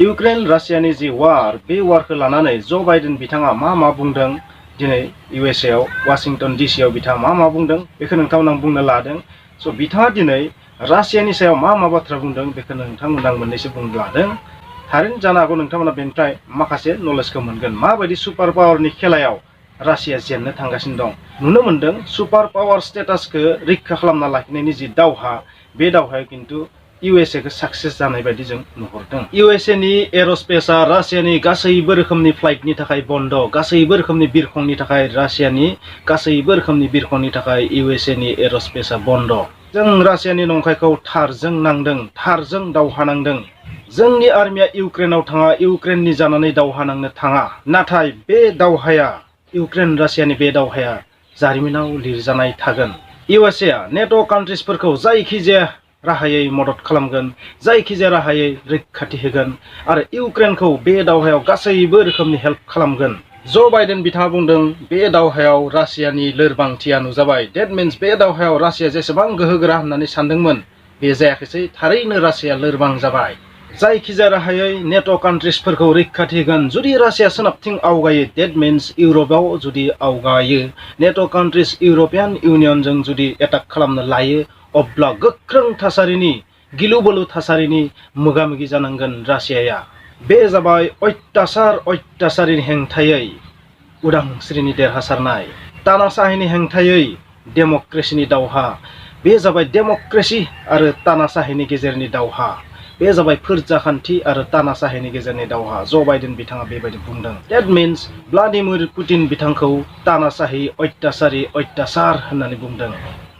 Ukraine रासियानि जि war बे वारखौ लानानै जो बाइडेन बिथाङा मा बुंदों दिनै USA आव वाशिंटन DC आव बिथाङा मा बुंदों बेखौ नोंथांमोन आं बुंनो लादों। स' बिथाङा दिनै रासियानि सायाव मा बाथ्रा बुंदों बेखौ नोंथांमोन आं मोननैसो बुंनो लादों। थारैनो जानो हागौ नोंथांमोना बेनिफ्राय माखासे नलेजखौ मोनगोन माबायदि सुपार पावारनि खेलायाव रासिया जेननो थांगासिनो दं। नुनो मोनदों सुपार पावार स्टेटासखौ रैखा खालामना लाखिनायनि जि दावहा बे दावहाया किन्तु USA खौ साक्सेस जानाय बायदि जों नुहुरदों। USA नि एर'स्पेसआ रासियानि गासैबो रोखोमनि फ्लाइटनि थाखाय बन्द, गासैबो रोखोमनि बिरखंनि थाखाय रासियानि गासैबो रोखोमनि बिरखंनि थाखाय USA नि एर'स्पेसआ बन्द। जों रासियानि नंखायखौ थारजों नांदों, थारजों दावहा नांदों। जोंनि आर्मिया इउक्रेनाव थाङा, इउक्रेननि जानानै दावहा नांनो थाङा। नाथाय बे दावहाया इउक्रेन रासियानि बे दावहाया जारिमिनाव लिरजानाय थागोन। USA आ नेट' कान्ट्रिसफोरखौ जायखिजाया राहायै मदद खालामगोन, जायखिजाया राहायै रैखाथि होगोन आरो इउक्रेनखौ बे दावहायाव गासैबो रोखोमनि हेल्प खालामगोन। जो बाइडेन बिथाङा बुंदों बे दावहायाव रासियानि लोरबांथिया नुजाबाय। डेट मिन्स बे दावहायाव रासिया जेसेबां गोहोगोरा होननानै सानदोंमोन बे जायाखैसै, थारैनो रासिया लोरबां जाबाय। जायखिजाया राहायै नेट' कान्ट्रिसफोरखौ रैखाथि होगोन। जुदि रासिया सोनाबथिं आवगायो डेट मिन्स इउर'पआव जुदि आवगायो, नेट' कान्ट्रिस इउर'पियान इउनियनजों जुदि एटाक खालामनो लायो अब्ला गोख्रों थासारिनि गिलु बालु थासारिनि मोगा मोगि जानांगोन रासियाया। बे जाबाय अत्याचारिनि हेंथायै उदांस्रिनि देरहासारनाय, तानाशाहीनि हेंथायै डेम'क्रेसिनि दावहा। बे जाबाय डेम'क्रेसि आरो तानाशाहीनि गेजेरनि दावहा। बे जाबाय फोरजाखान्थि आरो तानाशाहीनि गेजेरनि दावहा। जो बाइडेन बिथाङा बेबायदि बुंदों। डेट मिन्स ब्लादिमिर पुतिन बिथांखौ तानाशाही अत्याचार होननानै बुंदों।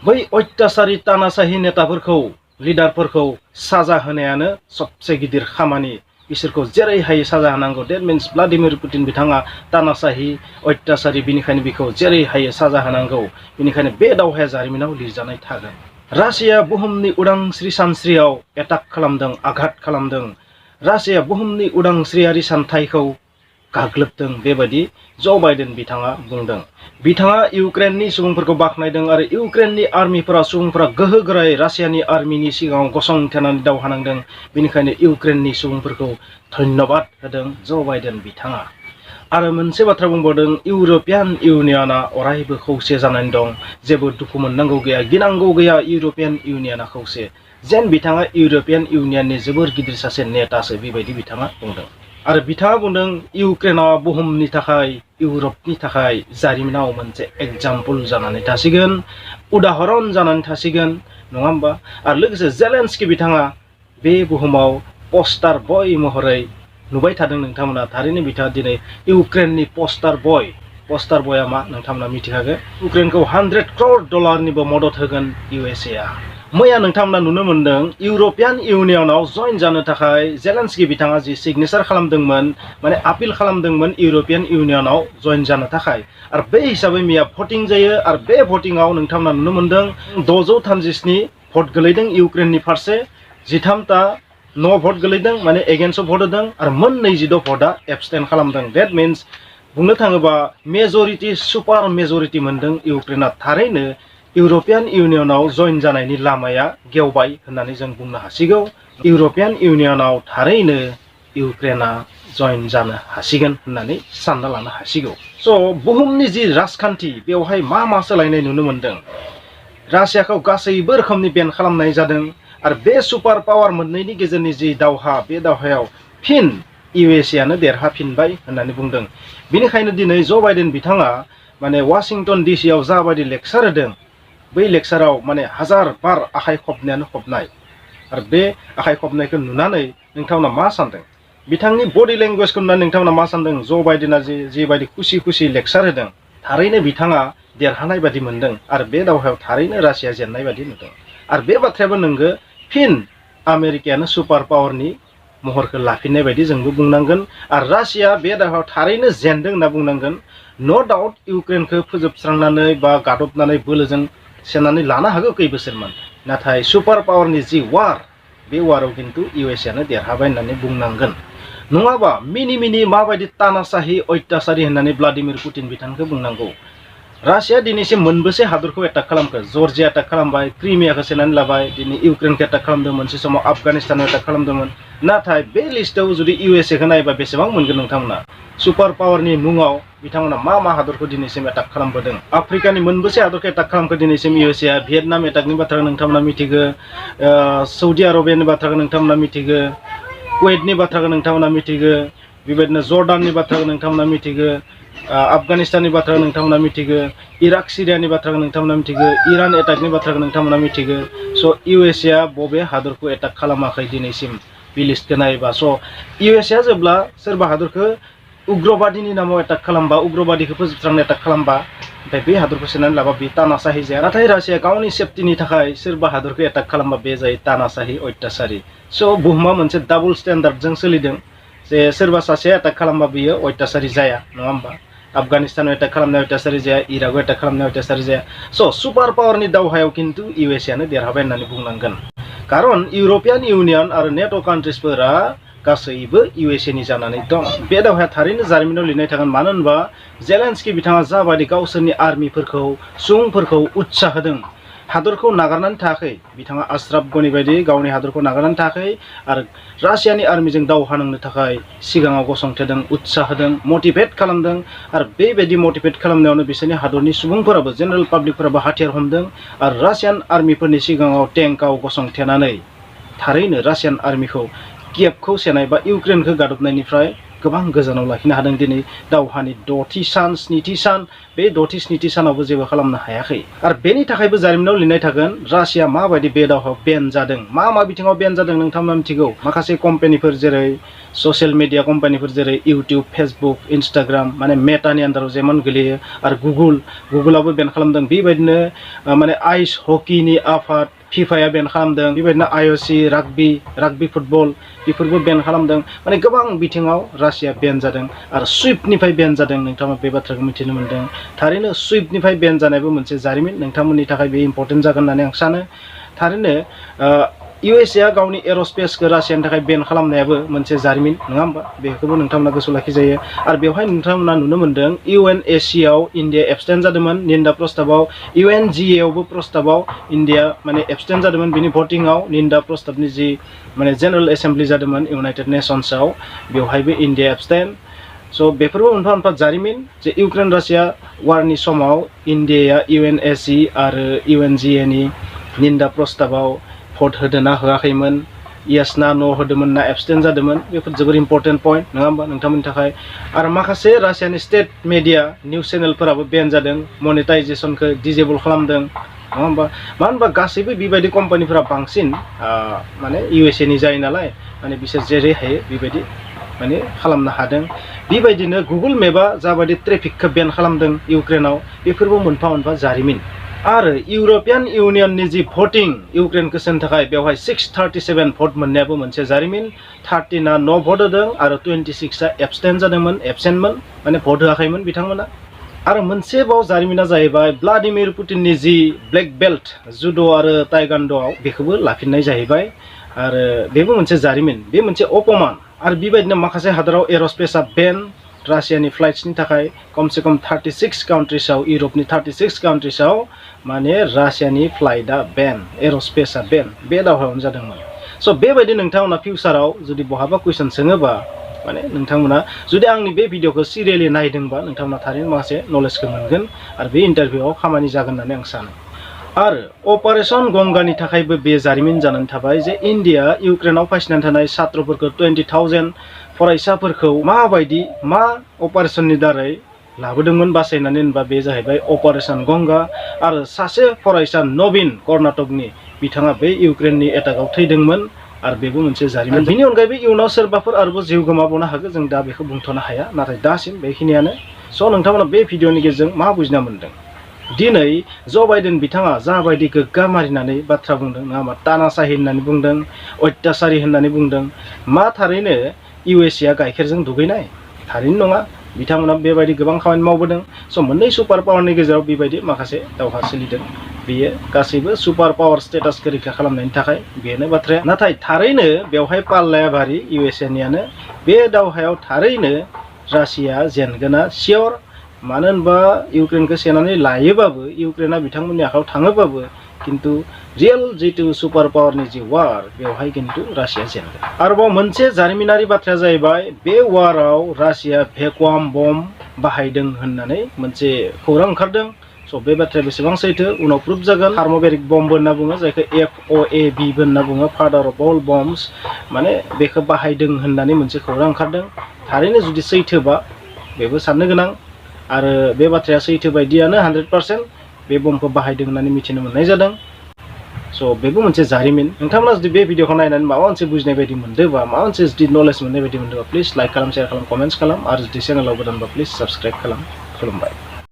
बै अत्याचारी तानाशाही नेताफोरखौ लिडारफोरखौ साजा होनायानो सबसे गिदिर खामानि। बिसोरखौ जेरै हायो साजा होनांगौ। डेट मिन्स ब्लादिमिर पुतिन बिथाङा तानाशाही अत्याचारी, बिनिखायनो बिखौ जेरै हायो साजा होनांगौ। बिनिखायनो बे दावहाया जारिमिनाव लिरजानाय थागोन। रासिया बुहुमनि उदांस्रि सानस्रियाव एटाक खालामदों, आघात खालामदों। रासिया बुहुमनि उदांस्रियारि सानथायखौ गाग्लोबदों, बेबायदि जो बाइडेन बिथाङा बुंदों। बिथाङा इउक्रेननि सुबुंफोरखौ बाख्नायदों आरो इउक्रेननि आर्मिफोरा सुबुंफोरा गोहोगोरायै रासियानि आर्मिनि सिगाङाव गसंथेनानै दावहा नांदों। बेनिखायनो इउक्रेननि सुबुंफोरखौ धन्यबाद होदों जो बाइडेन बिथाङा। आरो मोनसे बाथ्रा बुंबावदों, इउर'पियान इउनियना अरायबो खौसे जानानै दं। जेबो दुखु मोननांगौ गैया, गिनांगौ गैया। इउर'पियान इउनियना खौसे। जेन बिथाङा इउर'पियान इउनियननि जोबोर गिदिर सासे नेतासो, बेबायदि बिथाङा बुंदों। आरो बिथाङा बुंदों इउक्रेना बुहुमनि थाखाय, इउर'पनि थाखाय जारिमिनाव मोनसे एग्जाम्पल जानानै थासिगोन, उदाहरन जानानै थासिगोन, नङा होमबा? आरो लोगोसे जेलेन्स्की बिथाङा बे बुहुमाव पस्टार बय महरै नुबाय थादों। नोंथांमोना थारैनो बिथाङा दिनै इउक्रेननि पस्टार बयआ मा नोंथांमोना मिथिखागोन। इउक्रेनखौ $100 क्र'रनिबो मदद होगोन USA आ। मैया नोंथांमोना नुनो मोनदों इउर'पियान इउनियनाव जइन जानो थाखाय जेलेन्स्की बिथाङा जि सिगनेचार खालामदोंमोन, माने आपिल खालामदोंमोन इउर'पियान इउनियनाव जइन जानो थाखाय। आरो बे हिसाबै मैया भटिं जायो आरो बे भटिंआव नोंथांमोना नुनो मोनदों 637 भट गोलैदों इउक्रेननि फारसे, 13ता नो भट गोलैदों, माने एगेन्स्टआव भट होदों आरो 26 भटआ एबस्टेन खालामदों। डेट मिन्स बुंनो थाङोबा मेजरिटि, सुपार मेजरिटि मोनदों इउक्रेना। थारैनो इउर'पियान इउनियनाव जइन जानायनि लामाया गेवबाय होननानै जों बुंनो हासिगौ। इउर'पियान इउनियनाव थारैनो इउक्रेना जइन जानो हासिगोन होननानै सानना लानो हासिगौ। स' बुहुमनि जि राजखान्थि बेवहाय मा सोलायनाय नुनो मोनदों। रासियाखौ गासैबो रोखोमनि बेन खालामनाय जादों आरो बे सुपार पावार मोननैनि गेजेरनि जि दावहा, बे दावहायाव फिन USA आनो देरहाफिनबाय होननानै बुंदों। बेनिखायनो दिनै जो बाइडेन बिथाङा माने वाशिंटन DC आव जाबायदि लेक्सार होदों, बै लेक्साराव माने हाजार बार आखाइ खबनायानो खबनाय। आरो बे आखाइ खबनायखौ नुनानै नोंथांमोना मा सानदों? बिथांनि बडि लेंगुवेजखौ नुनानै नोंथांमोना मा सानदों? जो बाइडेना जिबायदि खुसि लेक्सार होदों, थारैनो बिथाङा देरहानाय बायदि मोनदों आरो बे दावहायाव थारैनो रासिया जेननाय बायदि नुदों। आरो बे बाथ्रायाबो नंगौ, फिन आमेरिकायानो सुपार पावारनि महरखौ लाफिननाय बायदि जोंबो बुंनांगोन। आरो रासिया बे दावहायाव थारैनो जेनदों होनना बुंनांगोन। नो डाउट इउक्रेनखौ फोजोबस्रांनानै बा गादबनानै बोलोजों सेनानै लानो हागौ खै बोसोरमोन, नाथाय सुपार पावारनि जि वार, बे वाराव किन्तु USA आनो देरहाबाय होननानै बुंनांगोन। नङाबा मिनि माबायदि तानाशाही अत्याचारी होननानै ब्लादिमिर पुतिन बिथांखौ बुंनांगौ। रासिया दिनैसिम मोनबेसे हादरखौ एटाक खालामखो? जर्जिया एटाक खालामबाय, क्रिमियाखौ सेनानै लाबाय, दिनै इउक्रेनखौ एटाक खालामदों, मोनसे समाव आफगानिस्तानाव एटाक खालामदोंमोन। नाथाय बे लिस्टआव जुदि इउएसए खौ नायोबा बेसेबां मोनगोन नोंथांमोना? सुपार पावारनि मुङाव बिथांमोना मा हादरखौ दिनैसिम एटाक खालामबोदों? आफ्रिकानि मोनबेसे हादरखौ एटाक खालामखो दिनैसिम इउएसए? भियेटनाम एटाकनि बाथ्राखौ नोंथांमोना मिथिगौ, सौदि आरबियानि बाथ्राखौ नोंथांमोना मिथिगौ, कुवेतनि बाथ्राखौ नोंथांमोना मिथिगौ, बेबायदिनो जर्डाननि बाथ्राखौ नोंथांमोना मिथिगौ, आफगानिस्ताननि बाथ्राखौ नोंथांमोना मिथिगौ, इराक सिरियानि बाथ्राखौ नोंथांमोना मिथिगौ, इरान एटाकनि बाथ्राखौ नोंथांमोना मिथिगौ। स' इउएसए आ बबे हादरखौ एटाक खालामाखै दिनैसिम बे लिस्टखौ नायोबा? स' इउएसए आ जेब्ला सोरबा हादरखौ उग्रबादिनि नामाव एटाक खालामबा, उग्रबादिखौ फोजोबस्रांनो एटाक खालामबा, ओमफ्राय बे हादरखौ सेनानै लाबा बे तानासाहि जाया। नाथाय रासिया गावनि सेफटिनि थाखाय सोरबा हादरखौ एटाक खालामबा बे जायो तानासाहि, अत्यासारि। स' बुहुमा मोनसे डाबल स्टेन्डार्डजों सोलिदों जे सोरबा सासेया एटाक खालामबा बियो अत्यासारि जाया, नङा होमबा? आफगानिस्तानाव एटाक खालामनाय अत्यासारि जाया, इराकआव एटाक खालामनाय अत्यासारि जाया। स' सुपार पावारनि दावहायाव खिन्थु इउएसए आनो देरहाबाय होननानै बुंनांगोन। खारन इउर'पियान इउनियन आरो नेट' कान्ट्रिसफोरा गासैबो इउएसए नि जानानै दं। बे दावहाया थारैनो जारिमिनाव लिरनाय थागोन। मानो होनबा जेलेन्स्की बिथाङा जाबायदि गावसोरनि आर्मिफोरखौ, सुबुंफोरखौ उत्साह होदों, हादरखौ नागारनानै थायाखै। बिथाङा आश्राफ गनि बायदि गावनि हादरखौ नागारनानै थायाखै आरो रासियानि आर्मिजों दावहा नांनो थाखाय सिगाङाव गसंथेदों, उत्साह होदों, मटिभेट खालामदों। आरो बेबायदि मटिभेट खालामनायावनो बिसोरनि हादरनि सुबुंफोराबो, जेनेरेल पाब्लिकफोराबो हाथियार हमदों आरो रासियान आर्मिफोरनि सिगाङाव टेंकआव गसंथेनानै थारैनो रासियान आर्मिखौ कियेभखौ सेनाय बा इउक्रेनखौ गादबनायनिफ्राय गोबां गोजानाव लाखिनो हादों। दिनै दावहानि 6थि सान, 7थि सान, बे 6थि 7थि सानावबो जेबो खालामनो हायाखै। आरो बेनि थाखायबो जारिमिनाव लिरनाय थागोन रासिया माबायदि बे दावहायाव बेन जादों, मा बिथिङाव बेन जादों नोंथांमोना मिथिगौ। माखासे कम्पानिफोर जेरै ससियेल मिडिया कम्पानिफोर जेरै इउटिउब, फेसबुक, इन्स्टाग्राम, माने मेटानि आन्दाराव जेमन गोलैयो, आरो गुगोलाबो बेन खालामदों। बेबायदिनो माने आइस हकिनि आफाद फिफाया बेन खालामदों। बेबायदिनो आईओसी, राग्बी फुटबल बेफोरबो बेन खालामदों। माने गोबां बिथिङाव रासिया बेन जादों। आरो सुइफ्टनिफ्राय बेन जादों। नोंथाङा बे बाथ्राखौ मिथिनो मोन्दों। थारैनो सुइफ्टनिफ्राय बेन जानायबो मोनसे जारिमिन, नोंथांमोननि थाखाय बे इम्पर्टेन्ट जागोन होननानै आं सानो। थारैनो इउएसए आ गावनि एर'स्पेसखौ रासियानि थाखाय बेन खालामनायाबो मोनसे जारिमिन, नङा होमबा? बेखौबो नोंथांमोना गोसोआव लाखिजायो। आरो बेवहाय नोंथांमोना नुनो मोन्दों UNSC आव इन्डिया एबस्टेन्ट जादोंमोन निन्दा प्रस्ताबाव, UNGA आवबो प्रस्ताबाव इन्डिया माने एबस्टेन्ट जादोंमोन। बिनि भटिंआव निन्दा प्रस्ताबनि जि माने जेनेरेल एसेम्ब्लि जादोंमोन इउनाइटेड नेसन्सआव, बेवहायबो इन्डिया एबस्टेन्ट। स' बेफोरबो मोनफा मोनफा जारिमिन जे इउक्रेन रासिया वारनि समाव इन्डियाया UNSC आरो UNGA नि निन्दा प्रस्ताबाव भट होदोंना होआखैमोन, येस ना न' होदोंमोन ना एबस्टेन्ट जादोंमोन, बेफोर जोबोर इम्पर्टेन्ट पइन्ट, नङा होमबा नोंथांमोननि थाखाय। आरो माखासे रासियानि स्टेट मिडिया निउस चेनेलफोराबो बेन जादों, मनेटाइजेसनखौ डिजेबल खालामदों, नङा होमबा? मानो होनबा गासैबो बेबायदि कम्पानिफोरा बांसिन माने इउएसए नि जायो नालाय, माने बिसोर जेरै हायो बेबायदि माने खालामनो हादों। बेबायदिनो गुगोल मेपआ जाबायदि ट्रेफिकखौ बेन खालामदों इउक्रेनाव, बेफोरबो मोनफा मोनफा जारिमिन। आरो इउर'पियान इउनियननि जि भटिं इउक्रेनखौ सोनो थाखाय, बेवहाय 637 भट मोननायाबो मोनसे जारिमिन। 13आ न' भट होदों आरो 26आ एबस्टेन्ट जादोंमोन, एबसेन्टमोन, माने भट होआखैमोन बिथांमोना। आरो मोनसेबाव जारिमिना जाहैबाय ब्लादिमिर पुटिननि जि ब्लेक बेल्ट जुद' आरो ताइगान्ड'आव, बेखौबो लाफिननाय जाहैबाय। आरो बेबो मोनसे जारिमिन, बे मोनसे अपमान। आरो बेबायदिनो माखासे हादराव एर'स्पेसआ बेन रासियानि फ्लाइट्सनि थाखाय, खमसे खम 36 कान्ट्रिसाव, इउरपनि 36 कान्ट्रिसाव माने रासियानि फ्लाइटआ बेन, एर'स्पेसआ बेन, बे दावहायावनो जादोंमोन। स' बेबायदि नोंथांमोना फिउचाराव जुदि बहाबा कुइसन सोङोबा, माने नोंथांमोना जुदि आंनि बे भिडिअखौ सिरियेलि नायदोंबा नोंथांमोना थारैनो माखासे नलेजखौ मोनगोन आरो बे इन्टारभिउआव खामानि जागोन होननानै आं सानो। आरो अपारेशन गंगानि थाखायबो बे जारिमिन जानानै थाबाय जे इन्डिया इउक्रेनाव फासिनानै थानाय सात्रफोरखौ 20,000 फरायसाफोरखौ माबायदि मा अपारेशननि दारै लाबोदोंमोन बासायनानै, होनबा बे जाहैबाय अपारेशन गंगा। आरो सासे फरायसा नवीन कर्नाटकनि, बिथाङा बे इउक्रेननि एटाकआव थैदोंमोन आरो बेबो मोनसे जारिमिन। बेनि अनगायैबो इयुनाव सोरबाफोर आरोबाव जिउ गोमाबावनो हागौ, जों दा बेखौ बुंथ'नो हाया। नाथाय दासिम बेखिनियानो। स' नोंथांमोना बे भिडिअनि गेजेरजों मा बुजिना मोन्दों? दिनै ज' बाइडेन बिथाङा जाबायदि गोग्गा मारिनानै बाथ्रा बुंदों, नङा होमबा? तानाशाही होननानै बुंदों, अत्याचारी होननानै बुंदों। मा थारैनो इउएसए आ गाइखेरजों दुगैनाय? थारैनो नङा। बिथांमोना बेबायदि गोबां खामानि मावबोदों। स' मोननै सुपार पावारनि गेजेराव बेबायदि माखासे दावहा सोलिदों। बेयो गासैबो सुपार पावार स्टेटासखौ रैखा खालामनायनि थाखाय, बेनो बाथ्राया। नाथाय थारैनो बेवहाय पाल्लाया भारि इउएसए नियानो। बे दावहायाव थारैनो रासिया जेनगोना सियर। मानो होनबा इउक्रेनखौ सेनानै लायोबाबो इउक्रेना बिथांमोननि आखायाव थाङोबाबो किन्तु रियेल जितु सुपार पावारनि जि वार बेवहाय किन्तु रासिया जेनगोन। आरोबाव मोनसे जारिमिनारि बाथ्राया जाहैबाय बे वाराव रासिया भेकुवाम बम बाहायदों होननानै मोनसे खौरां ओंखारदों। स' बे बाथ्राया बेसेबां सैथो उनाव प्रुफ जागोन। थार्म'बेरिक बम्बो होनना बुङो जायखौ FOAB बो होनना बुङो, फादार अफ अल बम्बस, माने बेखौ बाहायदों होननानै मोनसे खौरां ओंखारदों। थारैनो जुदि सैथोबा बेबो साननो गोनां, आरो बे बाथ्राया सैथो बायदियानो 100% बे बमखौ बाहायदों होननानै मिथिनो मोननाय जादों। स' बेबो मोनसे जारिमिन। नोंथांमोना जुदि बे भिडिअखौ नायनानै माबा मोनसे बुजिनाय बायदि मोनदोंबा, माबा मोनसे जुदि नलेज मोननाय बायदि मोनदोंबा प्लिज लाइक खालाम, शेयार खालाम, कमेन्ट्स खालाम, आरो जुदि चेनेलाव गोदानबा प्लिज साबस्क्राइब खालाम। खुलुमबाय।